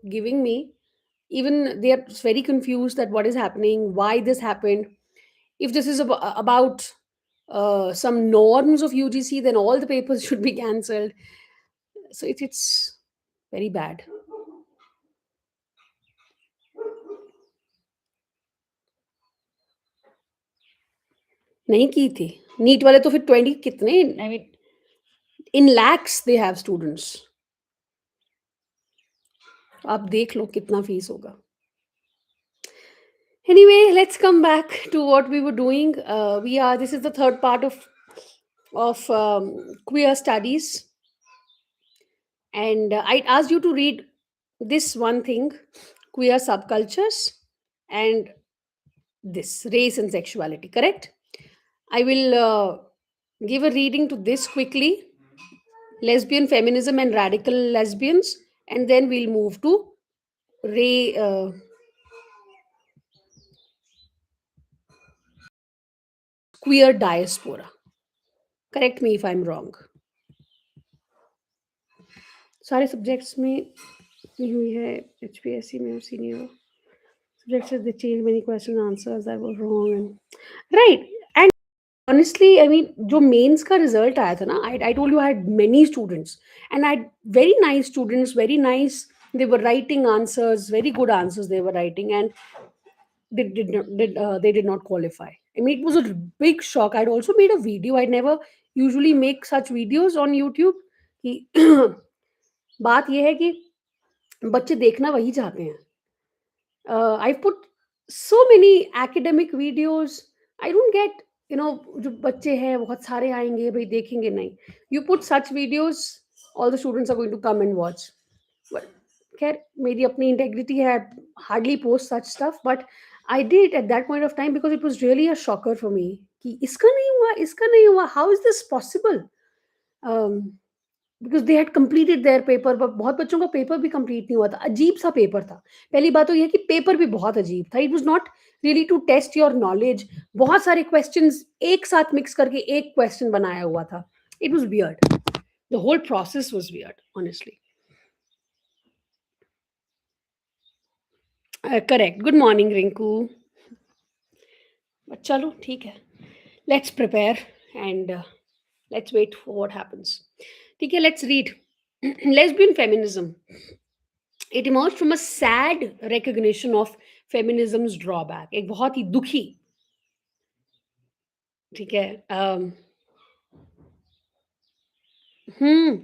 giving me, even they are very confused that what is happening, why this happened. If this is about some norms of UGC, then all the papers should be cancelled. So it's very bad. नहीं की थी NEET वाले तो फिर 20 कितने, I mean in lakhs they have students. आप देख लो कितना फीस होगा. Anyway, let's come back to what we were doing. We are This is the third part of queer studies, and I asked you to read this one thing: queer subcultures and this race and sexuality. Correct? I will give a reading to this quickly: lesbian feminism and radical lesbians, and then we'll move to ray. Queer diaspora. Correct me if I'm wrong. सारे subjects में नहीं हुई है HPSC में और senior subjects they changed many question answers that were wrong and right. And honestly, I mean, जो mains का result आया था ना, I told you I had many students, and I had very nice students, very nice. They were writing answers, very good answers they were writing, and they did not qualify. I mean, it was a big shock. I'd also made a video. I never usually make such videos on YouTube. कि बात ये है कि बच्चे देखना वही चाहते हैं. I put so many academic videos. I don't get, जो बच्चे हैं बहुत सारे आएंगे भाई देखेंगे नहीं. You put such videos, all the students are going to come and watch. But खैर मेरी अपनी integrity है, I hardly post such stuff, but I did at that point of time because it was really a shocker for me कि इसका नहीं हुआ, how is this possible? Um, because they had completed there paper, but बहुत बच्चों का paper भी complete नहीं हुआ था, अजीब-सा पेपर था. पहली बात तो ये है कि पेपर भी बहुत अजीब था. It was not really to test your knowledge. बहुत सारे क्वेश्चन्स एक साथ मिक्स करके एक क्वेश्चन बनाया हुआ था. It was weird. The whole process was weird honestly. Correct. Good morning Rinku. But चलो ठीक है. Let's prepare and let's wait for what happens. ठीक है, let's read. Lesbian feminism. It emerged from a sad recognition of feminism's drawback. एक बहुत ही दुखी, ठीक है. हम्म.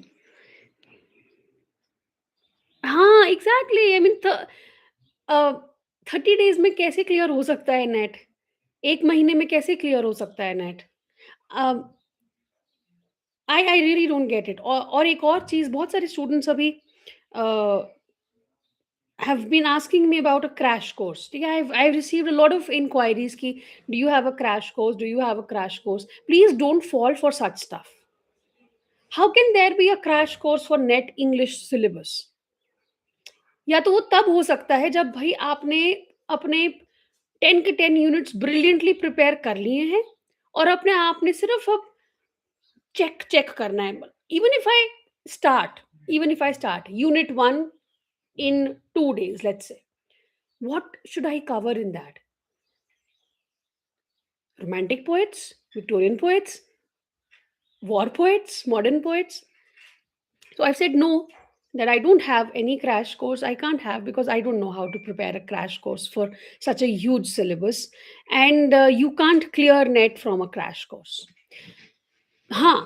हाँ, एग्जैक्टली. आई मीन 30 days में कैसे क्लियर हो सकता है नेट? एक महीने में कैसे क्लियर हो सकता है net? I really don't get it. और एक और चीज, बहुत सारे स्टूडेंट्स अभी have been asking me about a crash course. ठीक है, I've received a lot of inquiries कि do you have a crash course? Do you have a crash course? Please don't fall for such stuff. How can there be a crash course for net English syllabus? या तो वो तब हो सकता है जब भाई आपने अपने 10 के 10 यूनिट्स ब्रिलियंटली प्रिपेयर कर लिए हैं और अपने आपने सिर्फ अब चेक चेक करना है. Even if I start even if I start unit 1 in 2 days, let's say, what should I cover in that? Romantic poets, Victorian poets, war poets, modern poets? So I've said no, that I don't have any crash course. I can't have, because I don't know how to prepare a crash course for such a huge syllabus. And you can't clear net from a crash course. Huh.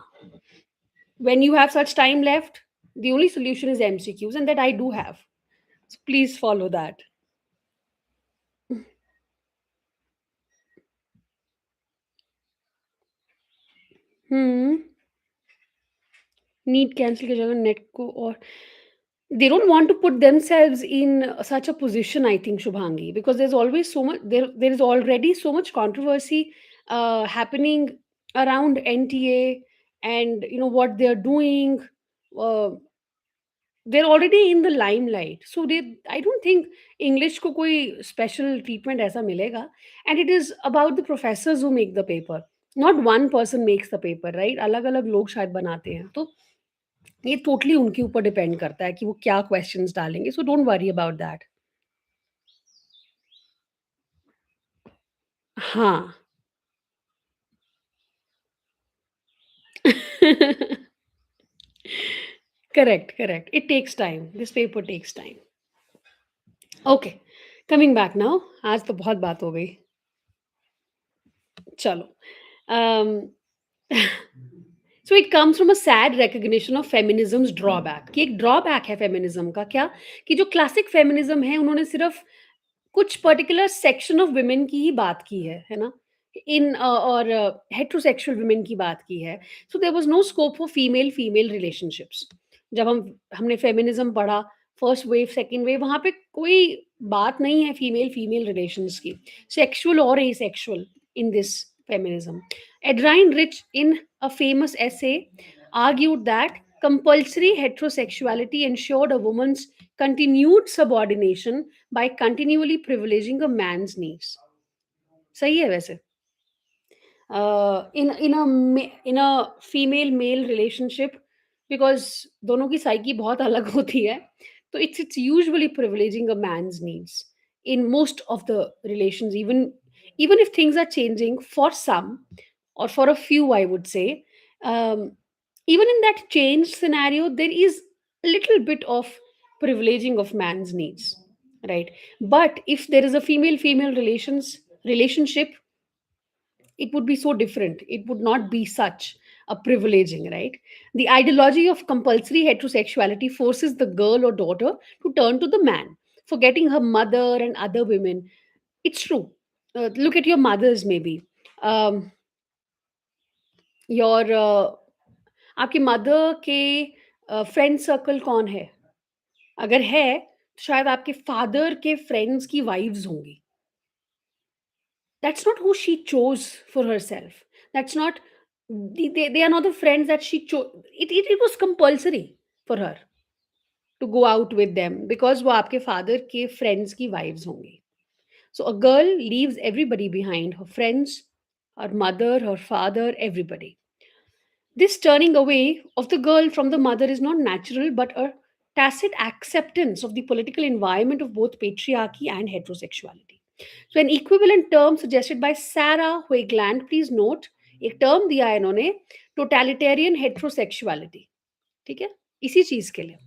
When you have such time left, the only solution is MCQs, and that I do have. So please follow that. Hmm. NEET cancel की जगह net को, और they don't want to put themselves in such a position, I think, Shubhangi, because there's always so much, there is already so much controversy happening around NTA, and what they're doing. uh, they're already in the limelight, so I don't think English को कोई special treatment ऐसा मिलेगा. And it is about the professors who make the paper. Not one person makes the paper, right? अलग अलग लोग शायद बनाते हैं. तो ये टोटली उनके ऊपर डिपेंड करता है कि वो क्या क्वेश्चंस डालेंगे, so don't worry about that. हाँ। Correct, correct. It takes time, this paper takes time. Okay, coming back now, आज तो बहुत बात हो गई। चलो, um, so it comes from a sad recognition of feminism's drawback, कि एक ड्रॉबैक है फेमिनिज्म का क्या, कि जो क्लासिक फेमिनिज्म है उन्होंने सिर्फ कुछ पर्टिकुलर सेक्शन ऑफ वुमेन की ही बात की है ना? और हेटेरोसेक्सुअल वुमेन की बात की है। So there was no scope for female female relationships. जब हमने फेमिनिज़्म पढ़ा, फर्स्ट वेव, सेकंड वेव, वहाँ पे कोई बात नहीं है फीमेल-फीमेल रिलेशंस की, सेक्सुअल और asexual in this feminism. Adrienne Rich, in a famous essay, argued that compulsory heterosexuality ensured a woman's continued subordination by continually privileging a man's needs. सही है वैसे। In a female male relationship, because दोनों की psyche बहुत अलग होती है, तो it's usually privileging a man's needs in most of the relations, even if things are changing for some or for a few, I would say, um, even in that change scenario there is a little bit of privileging of man's needs, right? But if there is a female relationship, it would be so different. It would not be such a privileging, right? The ideology of compulsory heterosexuality forces the girl or daughter to turn to the man, forgetting her mother and other women. It's true. Look at your mothers, maybe. Um, your आपकी mother के friend circle कौन है? अगर है, तो शायद आपके father के फ्रेंड्स की वाइव्स होंगी। That's not who she chose for herself. That's not, they are not the friends that she chose. It was compulsory for her to go out with them because वो आपके father के friends की wives होंगी. So a girl leaves everybody behind, her friends, her mother, her father, everybody. This turning away of the girl from the mother is not natural, but a tacit acceptance of the political environment of both patriarchy and heterosexuality. So, an equivalent term suggested by Sarah Hoagland, please note, एक term दिया है इन्होंने, totalitarian heterosexuality, ठीक है, इसी चीज के लिए।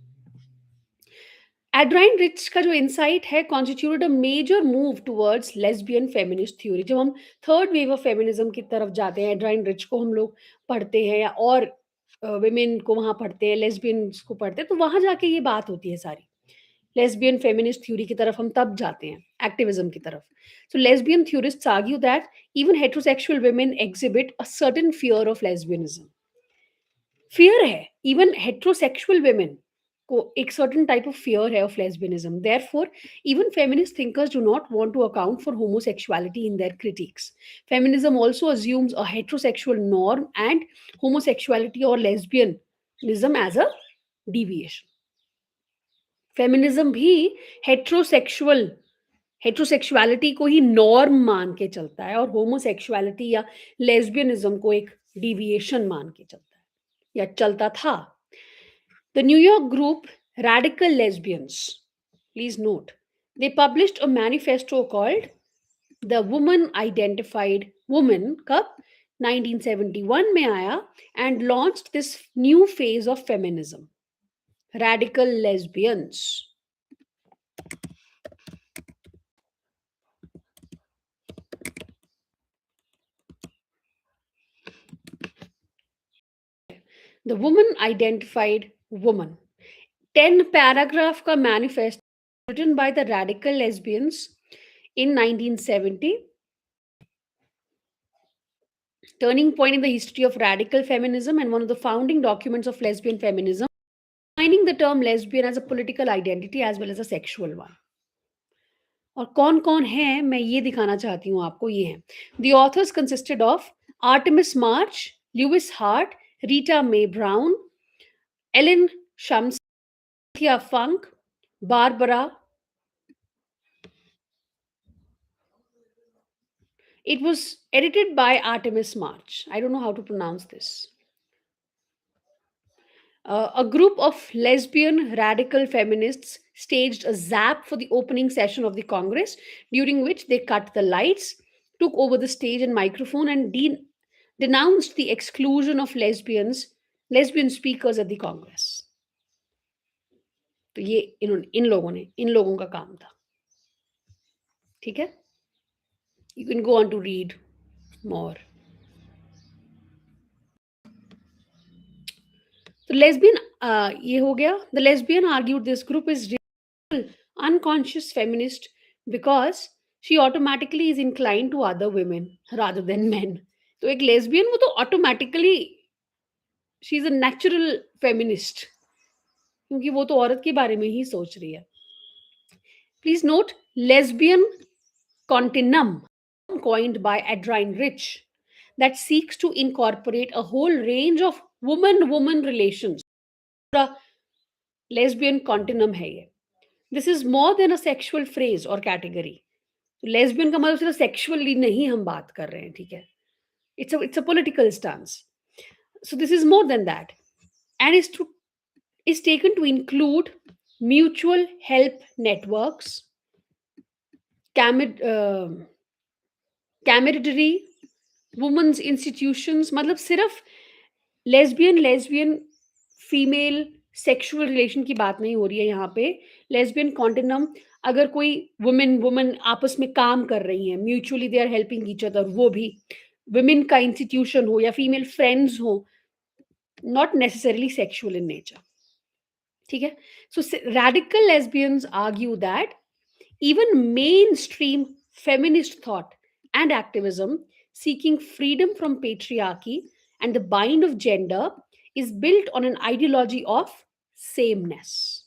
एड्राइन रिच का जो इंसाइट है constituted a major move towards lesbian feminist theory. जब हम थर्ड वेव ऑफ फेमिनिज्म की तरफ जाते हैं, एड्राइन रिच को हम लोग पढ़ते हैं या और women को वहाँ पढ़ते हैं, लेस्बियंस को पढ़ते हैं, तो वहाँ जाके ये बात होती है सारी। लेस्बियन फेमिनिस्ट थ्योरी की तरफ हम तब जाते हैं, एक्टिविज्म की तरफ। So lesbian theorists argue that even heterosexual women exhibit a certain fear of lesbianism. Fear है, इवन हेटेरोसेक्सुअल वुमेन को एक सर्टेन टाइप ऑफ फियर है of lesbianism. Therefore even feminist thinkers do not want to account for homosexuality in their critiques. Feminism also assumes a heterosexual norm and homosexuality or lesbianism as a deviation. Feminism भी heterosexual heterosexuality को ही norm मान के चलता है और homosexuality या lesbianism को एक डिविएशन मान के चलता है या चलता था। The New York group Radical Lesbians, please note, they published a manifesto called The Woman Identified Woman Cup 1971 में आया and launched this new phase of feminism. Radical lesbians. The Woman Identified Woman. 10 paragraph का manifesto written by the radical lesbians in 1970, turning point in the history of radical feminism and one of the founding documents of lesbian feminism, defining the term lesbian as a political identity as well as a sexual one. और कौन कौन है मैं ये दिखाना चाहती हूँ आपको, ये हैं the authors consisted of Artemis March, Lois Hart, Rita Mae Brown, Ellen Shumsky Funk, Barbara. It was edited by Artemis March. I don't know how to pronounce this. A group of lesbian radical feminists staged a zap for the opening session of the Congress, during which they cut the lights, took over the stage and microphone, and denounced the exclusion of lesbian speakers at the Congress. तो ये इन लोगों का काम था. ठीक है? You can go on to read more. So lesbian, ये हो गया. The lesbian argued this group is unconscious feminist because she automatically is inclined to other women rather than men. तो एक lesbian वो तो automatically she is a natural feminist क्योंकि वो तो औरत के बारे में ही सोच रही है. Please note lesbian continuum coined by Adrienne Rich that seeks to incorporate a whole range of woman-woman relations. पूरा lesbian continuum है ये. This is more than a sexual phrase or category. Lesbian का मतलब सिर्फ सेक्सुअली नहीं हम बात कर रहे हैं, ठीक है? It's a political stance. So this is more than that, and is taken to include mutual help networks, camaraderie, women's institutions. मतलब सिर्फ लेस्बियन फीमेल सेक्सुअल रिलेशन की बात नहीं हो रही है यहाँ पे. लेस्बियन कॉन्टिनम, अगर कोई वुमेन वुमेन आपस में काम कर रही हैं, mutually they are helping each other, वो भी women का इंस्टीट्यूशन हो या फीमेल फ्रेंड्स हो, not necessarily sexual in nature. ठीक है? So radical lesbians argue that even mainstream feminist thought and activism seeking freedom from patriarchy and the bind of gender is built on an ideology of sameness.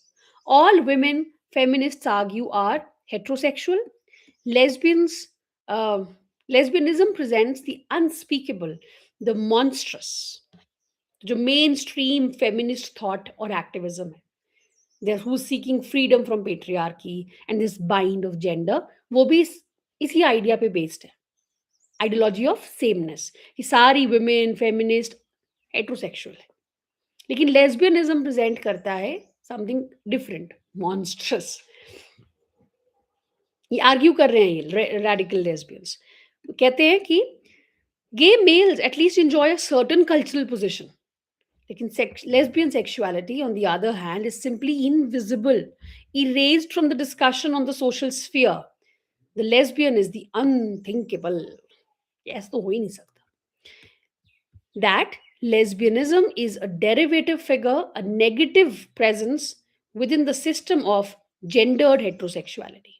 All women feminists argue are heterosexual. Lesbians, lesbianism presents the unspeakable, the monstrous. जो mainstream feminist thought और activism है, they're who seeking freedom from patriarchy and this bind of gender, वो भी इसी idea पे based है, ideology of sameness, कि सारी वुमेन फेमिनिस्ट हेटेरोसेक्सुअल है. लेकिन लेस्बियनिज्म प्रेजेंट करता है समथिंग डिफरेंट, मॉन्स्ट्रस. ये आर्ग्यू कर रहे हैं ये रेडिकल लेस्बियंस. कहते हैं कि gay males at least enjoy a certain cultural position. लेकिन lesbian sexuality, on the other hand, is simply invisible, erased from the discussion on the social sphere. The lesbian is the unthinkable. Yes, तो हो ही नहीं सकता. That lesbianism is a derivative figure, a negative presence within the system of gendered heterosexuality.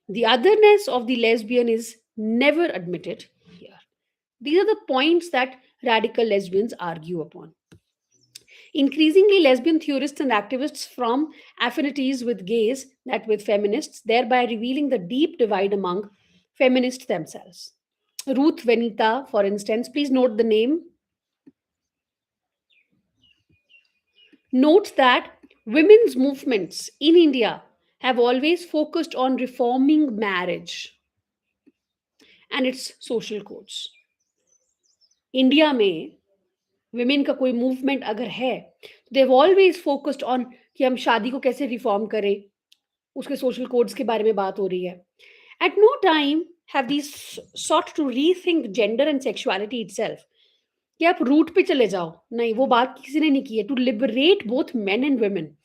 The otherness of the lesbian is never admitted here. These are the points that radical lesbians argue upon. Increasingly, lesbian theorists and activists from affinities with gays that with feminists, thereby revealing the deep divide among feminists themselves. Ruth Venita, for instance, please note the name. Note that women's movements in India have always focused on reforming marriage and its social codes. India में women का कोई movement अगर है, they have always focused on कि हम शादी को कैसे रिफॉर्म करें, उसके सोशल कोड्स के बारे में बात हो रही है. At no time have these sought to rethink gender and sexuality itself, कि आप रूट पे चले जाओ. नहीं, वो बात किसी ने नहीं की है. To liberate both men and women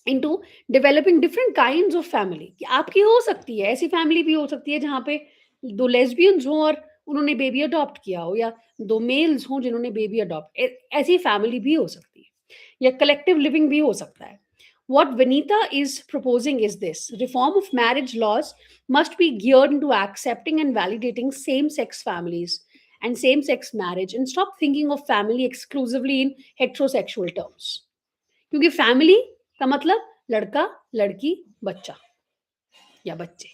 into developing different kinds of family. कि आपकी हो सकती है, ऐसी फैमिली भी हो सकती है जहाँ पे दो लेस्बियंस हों और उन्होंने बेबी अडॉप्ट किया हो, या दो मेल्स हों जिन्होंने बेबी अडॉप्ट, ऐसी फैमिली भी हो सकती है, या कलेक्टिव लिविंग भी हो सकता है. What Vanita is proposing is this: reform of marriage laws must be geared into accepting and validating same-sex families and same-sex marriage, and stop thinking of family exclusively in heterosexual terms. क्योंकि family का मतलब लड़का, लड़की, बच्चा या बच्चे.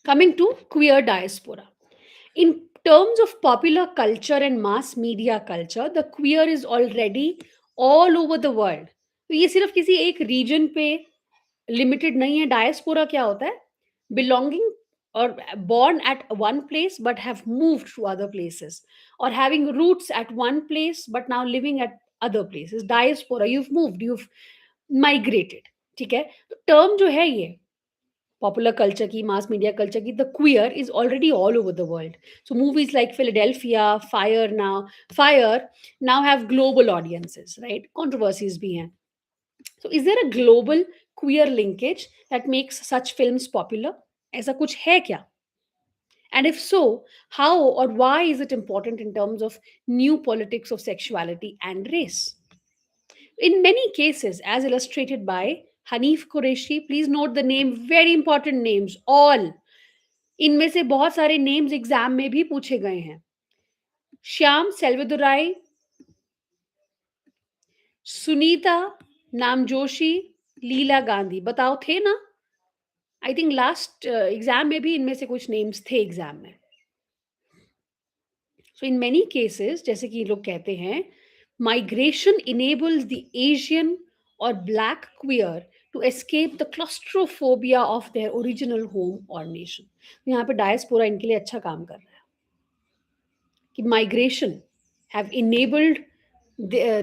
Coming to queer diaspora. In terms of popular culture and mass media culture, the queer is already all over the world. तो ये सिर्फ किसी एक रीजन पे लिमिटेड नहीं है. डायस्पोरा क्या होता है? Belonging or born at one place but have moved to other places, or having roots at one place but now living at other places. Diaspora, you've moved, you've migrated. ठीक है, तो term जो है ये popular culture की, mass media culture की, the queer is already all over the world. So movies like Philadelphia, Fire now have global audiences, right? Controversies भी हैं. So is there a global queer linkage that makes such films popular? ऐसा कुछ है क्या? And if so, how or why is it important in terms of new politics of sexuality and race? In many cases, as illustrated by Hanif Qureshi, please note the name, very important names, all. इनमें से बहुत सारे names exam में भी पूछे गए हैं. श्याम सेल्वदुराई, सुनीता नामजोशी, लीला गांधी. बताओ थे ना? आई थिंक लास्ट एग्जाम में भी इनमें से कुछ नेम्स थे एग्जाम में. सो इन मेनी केसेस, जैसे कि लोग कहते हैं, माइग्रेशन इनेबल्स द एशियन और black queer to escape the claustrophobia of their original home or nation. तो यहाँ पे डायस्पोरा इनके लिए अच्छा काम कर रहा है कि migration have enabled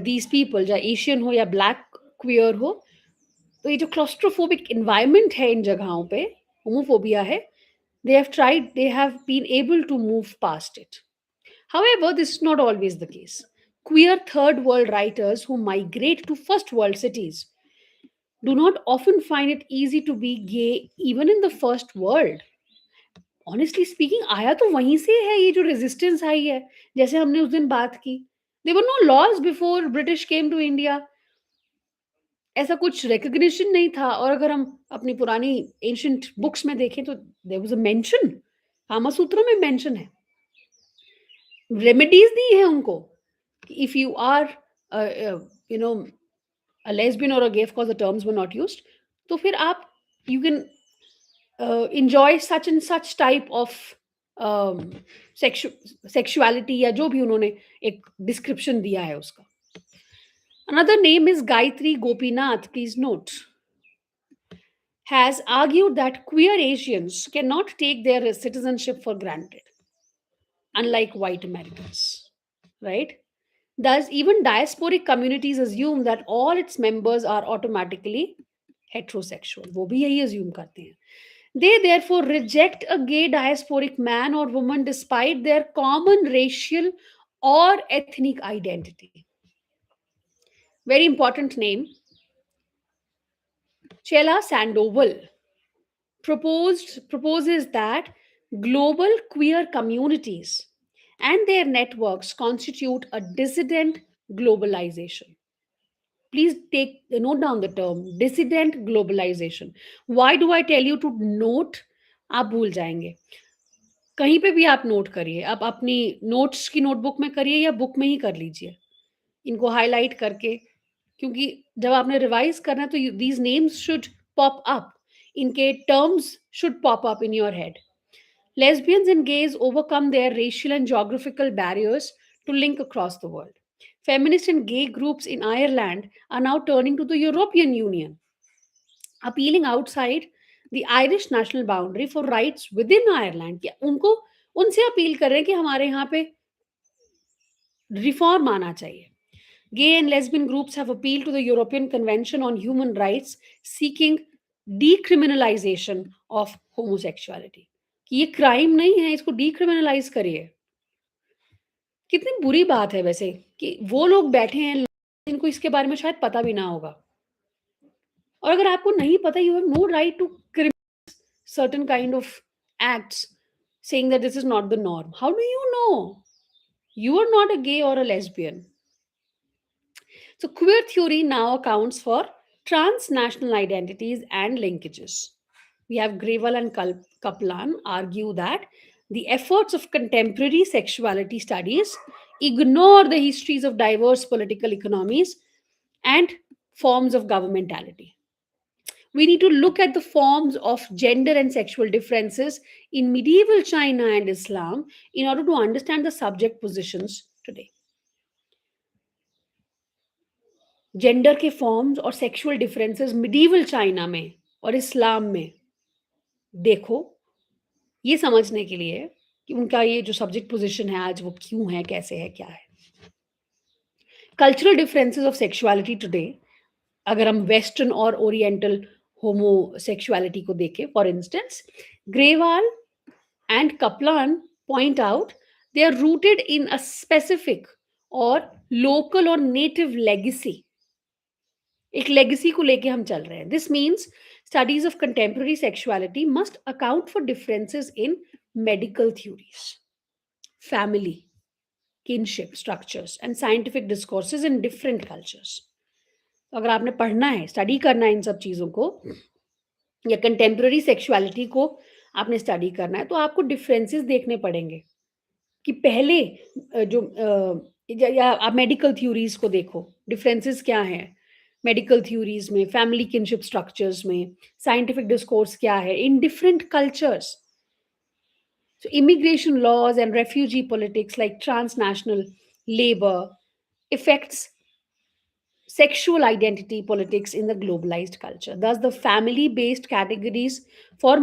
these people, चाहे एशियन हो या ब्लैक क्वियर हो, तो ये जो क्लॉस्ट्रोफोबिक इन्वायरमेंट है इन जगहों पे, होमोफोबिया है, they have been able to move past it. However, this is not always the case. Queer third world writers who migrate to first world cities do not often find it easy to be gay even in the first world. Honestly speaking, आया तो वहीं से है ये जो resistance I है, जैसे हमने उस दिन बात की. There were no laws before British came to India. ऐसा कुछ रिकग्निशन नहीं था. और अगर हम अपनी पुरानी एंशिएंट बुक्स में देखें तो there was a mention, Kamasutra में मेंशन है, रेमेडीज दी है उनको. If you are you know a lesbian or a gay, of course the terms were not used, तो फिर आप you can enjoy such and such type of sexuality, या जो भी उन्होंने एक डिस्क्रिप्शन दिया है उसका. Another name is Gayatri Gopinath, please note, has argued that queer Asians cannot take their citizenship for granted, unlike white Americans, right? Thus, even diasporic communities assume that all its members are automatically heterosexual. वो भी यही assume करते हैं. They therefore reject a gay diasporic man or woman despite their common racial or ethnic identity. Very important name. Chela Sandoval proposes that global queer communities and their networks constitute a dissident globalization. Please note down the term dissident globalization. Why do I tell you to note? आप भूल जाएंगे. कहीं पे भी आप note करिए, आप अपनी नोट्स की नोटबुक में करिए या बुक में ही कर लीजिए, इनको हाईलाइट करके, क्योंकि जब आपने रिवाइज करना है तो these names should pop up, इनके terms should pop up in your head. Lesbians and gays overcome their racial and geographical barriers to link across the world. Feminist and gay groups in Ireland are now turning to the European Union, appealing outside the Irish national boundary for rights within Ireland. कि उनको उनसे appeal कर रहे हैं कि हमारे यहाँ पे रिफॉर्म आना चाहिए. Gay and lesbian groups have appealed to the European Convention on Human Rights seeking decriminalization of homosexuality. कि ये क्राइम नहीं है, इसको डीक्रिमिनलाइज करिए. कितनी बुरी बात है वैसे कि वो लोग बैठे हैं जिनको इसके बारे में शायद पता भी ना होगा. और अगर आपको नहीं पता, you have no right to criminalise certain kind of acts saying that this is not the norm. How do you know? You are not a gay or a lesbian. So queer theory now accounts for transnational identities and linkages. We have Grewal and Kaplan argue that the efforts of contemporary sexuality studies ignore the histories of diverse political economies and forms of governmentality. We need to look at the forms of gender and sexual differences in medieval China and Islam in order to understand the subject positions today. Gender के forms और sexual differences medieval China में और इस्लाम में देखो, ये समझने के लिए कि उनका ये जो सब्जेक्ट पोज़ीशन है आज वो क्यों है, कैसे है, क्या है? Cultural differences of sexuality today, अगर हम वेस्टर्न और ओरिएंटल होमोसेक्सुअलिटी को देखें, for instance, Grewal and Kaplan point out they are rooted in a specific or local or native legacy. एक legacy को लेके हम चल रहे हैं. This means studies of contemporary sexuality must account for differences in medical theories, family, kinship structures, and scientific discourses in different cultures. तो अगर आपने पढ़ना है, स्टडी करना है इन सब चीज़ों को, या कंटेम्प्रेरी सेक्सुअलिटी को आपने स्टडी करना है, तो आपको डिफरेंसेस देखने पड़ेंगे कि पहले या आप मेडिकल थ्योरीज को देखो, डिफरेंसेस क्या हैं मेडिकल थ्योरीज में, फैमिली किनशिप स्ट्रक्चर्स में, साइंटिफिक डिस्कोर्स क्या है in different cultures. So immigration laws and refugee politics like transnational labor affects sexual identity politics in the globalized culture. Thus, the family based categories for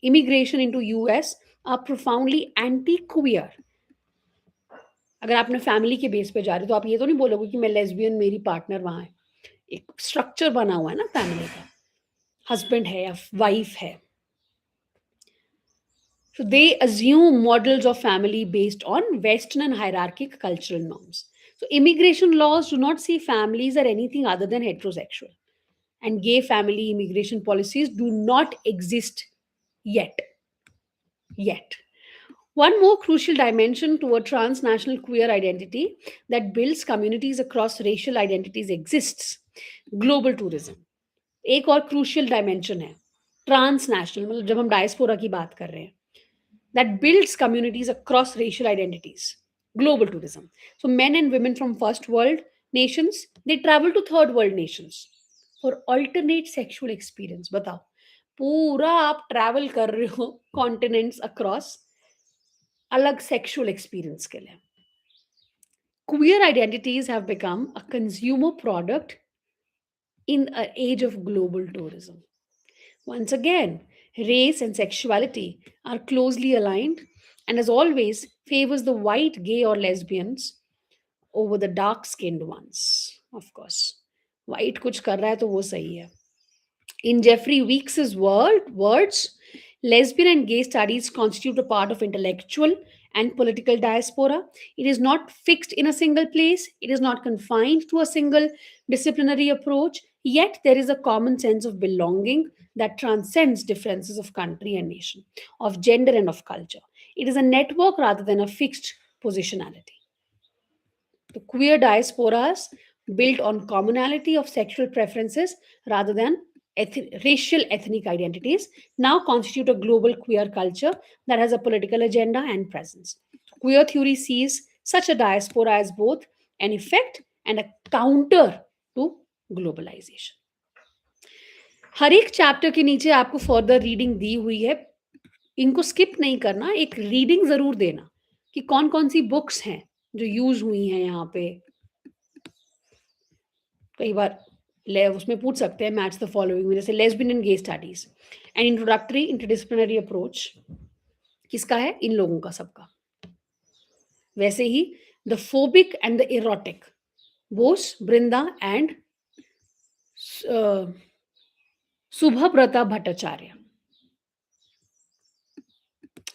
immigration into US are profoundly anti queer. अगर आपने family के base पे जा रहे हो तो आप ये तो नहीं बोलोगे कि मैं लेस्बियन, मेरी पार्टनर वहाँ है. एक स्ट्रक्चर बना हुआ है ना फैमिली का, हस्बैंड है या वाइफ है. So they assume models of family based on Western and hierarchic cultural norms. So immigration laws do not see families as anything other than heterosexual. And gay family immigration policies do not exist yet. Yet. One more crucial dimension to a transnational queer identity that builds communities across racial identities exists: global tourism. एक और crucial dimension है transnational, मतलब जब हम diaspora की बात कर रहे हैं, that builds communities across racial identities. Global tourism. So men and women from first world nations, they travel to third world nations for alternate sexual experience. बताओ, पूरा आप ट्रैवल कर रहे हो कॉन्टिनेंट्स अक्रॉस अलग सेक्सुअल एक्सपीरियंस के लिए. Queer identities have become a consumer product in an age of global tourism. Once again, race and sexuality are closely aligned and, as always, favors the white gay or lesbians over the dark skinned ones. Of course, white कुछ कर रहा है तो वो सही है. In Jeffrey Weeks's words, lesbian and gay studies constitute a part of intellectual and political diaspora. It is not fixed in a single place, it is not confined to a single disciplinary approach, yet there is a common sense of belonging that transcends differences of country and nation, of gender and of culture. It is a network rather than a fixed positionality. The queer diasporas, built on commonality of sexual preferences rather than racial ethnic identities, now constitute a global queer culture that has a political agenda and presence. Queer theory sees such a diaspora as both an effect and a counter to globalization. हर एक chapter के नीचे आपको further reading दी हुई है. इनको skip नहीं करना, एक रीडिंग जरूर देना कि कौन कौन सी बुक्स हैं जो यूज हुई हैं यहाँ पे. कई बार उसमें पूछ सकते हैं मैच द फॉलोइंग में, जैसे lesbian and gay studies and introductory interdisciplinary approach किसका है? इन लोगों का सबका. वैसे ही the phobic and the erotic, Bose, Brinda and Subhabrata Bhattacharya.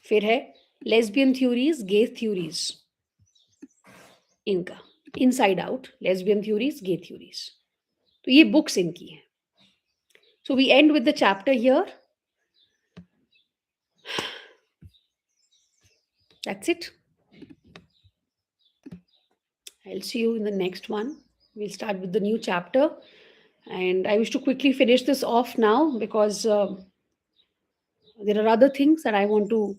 फिर है लेस्बियन थ्योरीज, गे थ्योरीज, इनका inside out, lesbian theories, gay theories. तो ये बुक्स इनकी हैं. So we end with the chapter here. That's it. I'll see you in the next one. We'll start with the new chapter. And I wish to quickly finish this off now because there are other things that I want to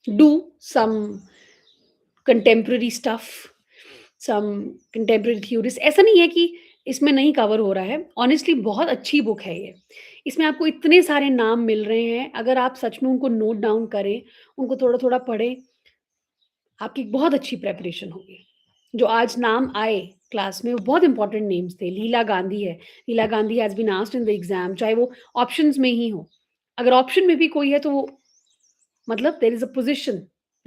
do some contemporary stuff, some contemporary theories. ऐसा नहीं है कि इसमें नहीं cover हो रहा है. Honestly बहुत अच्छी बुक है ये. इसमें आपको इतने सारे नाम मिल रहे हैं, अगर आप सच में उनको नोट डाउन करें, उनको थोड़ा थोड़ा पढ़ें, आपकी बहुत अच्छी प्रेपरेशन होगी. जो आज नाम आए क्लास में वो बहुत इंपॉर्टेंट नेम्स थे. लीला गांधी है, Leela Gandhi has been asked in the exam, चाहे वो ऑप्शंस में ही हो. अगर ऑप्शन में भी कोई है तो वो मतलब there is a position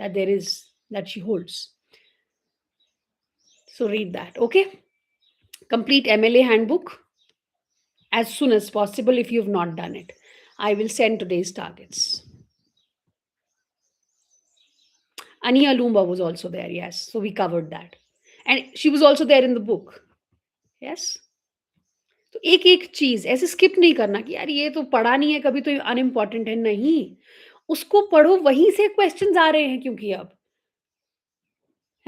that she holds. So read that, okay? Complete MLA handbook as soon as possible if you've not done it. I will send today's targets. Ania Lumba was also there, yes. So we covered that. And she was also there in the book. Yes. तो एक-एक चीज़ ऐसे skip नहीं करना कि यार ये तो पढ़ा नहीं है कभी तो ये अनइम्पोर्टेंट है, नहीं। उसको पढ़ो वहीं से क्वेश्चन्स आ रहे हैं क्योंकि अब,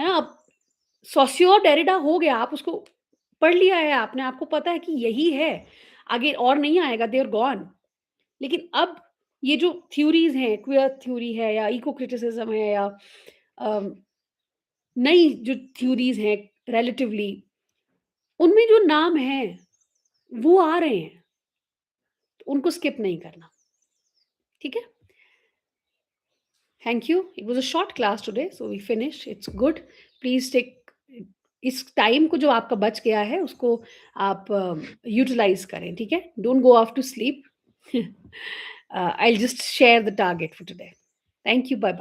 है ना? अब सोसियो डेरिडा हो गया, आप उसको पढ़ लिया है आपने, आपको पता है कि यही है, आगे और नहीं आएगा, दे आर गॉन। लेकिन अब ये जो थ्योरीज़ हैं, क्वियर थ्योरी है या इको क्रिटिसिज़्म है या अम, नई जो थ्योरीज़ हैं रिलेटिवली, उनमें जो नाम हैं, वो आ रहे हैं, तो उनको स्किप नहीं करना, ठीक है? Thank you. It was a short class today, so we finish, it's good. Please take इस टाइम को जो आपका बच गया है, उसको आप यूटिलाइज़ करें, ठीक है? Don't go off to sleep. I will just share the target for today. Thank you, bye-bye.